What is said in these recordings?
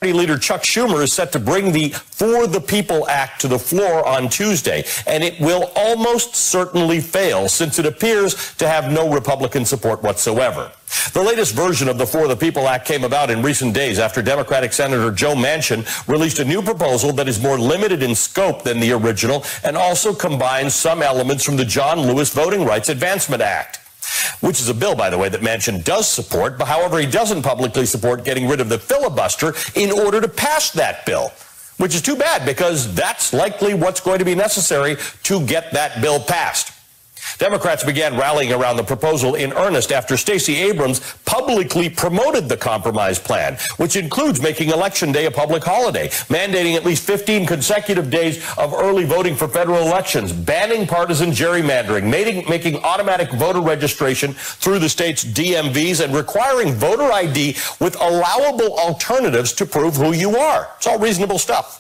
Leader Chuck Schumer is set to bring the For the People Act to the floor on Tuesday, and it will almost certainly fail since it appears to have no Republican support whatsoever. The latest version of the For the People Act came about in recent days after Democratic Senator Joe Manchin released a new proposal that is more limited in scope than the original and also combines some elements from the John Lewis Voting Rights Advancement Act, which is a bill, by the way, that Manchin does support, but however, he doesn't publicly support getting rid of the filibuster in order to pass that bill, which is too bad because that's likely what's going to be necessary to get that bill passed. Democrats began rallying around the proposal in earnest after Stacey Abrams publicly promoted the compromise plan, which includes making Election Day a public holiday, mandating at least 15 consecutive days of early voting for federal elections, banning partisan gerrymandering, making automatic voter registration through the state's DMVs, and requiring voter ID with allowable alternatives to prove who you are. It's all reasonable stuff.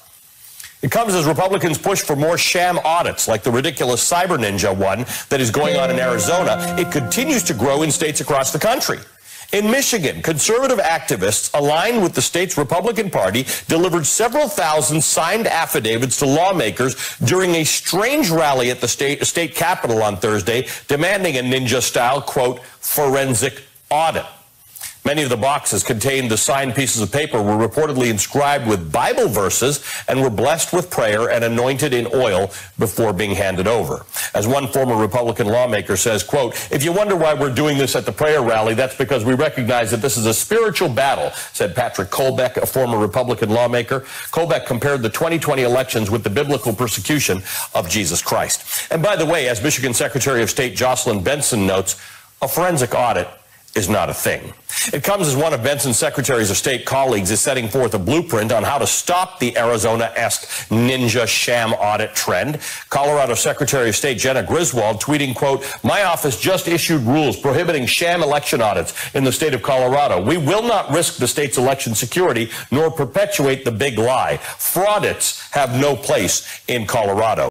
It comes as Republicans push for more sham audits, like the ridiculous Cyber Ninja one that is going on in Arizona. It continues to grow in states across the country. In Michigan, conservative activists aligned with the state's Republican Party delivered several thousand signed affidavits to lawmakers during a strange rally at the state capitol on Thursday, demanding a ninja-style, quote, forensic audit. Many of the boxes contained the signed pieces of paper were reportedly inscribed with Bible verses and were blessed with prayer and anointed in oil before being handed over. As one former Republican lawmaker says, quote, if you wonder why we're doing this at the prayer rally, that's because we recognize that this is a spiritual battle, said Patrick Colbeck, a former Republican lawmaker. Colbeck compared the 2020 elections with the biblical persecution of Jesus Christ. And by the way, as Michigan Secretary of State Jocelyn Benson notes, a forensic audit is not a thing. It comes as one of Benson's Secretaries of State colleagues is setting forth a blueprint on how to stop the Arizona-esque ninja sham audit trend. Colorado Secretary of State Jenna Griswold tweeting, quote, my office just issued rules prohibiting sham election audits in the state of Colorado. We will not risk the state's election security nor perpetuate the big lie. Fraudits have no place in Colorado.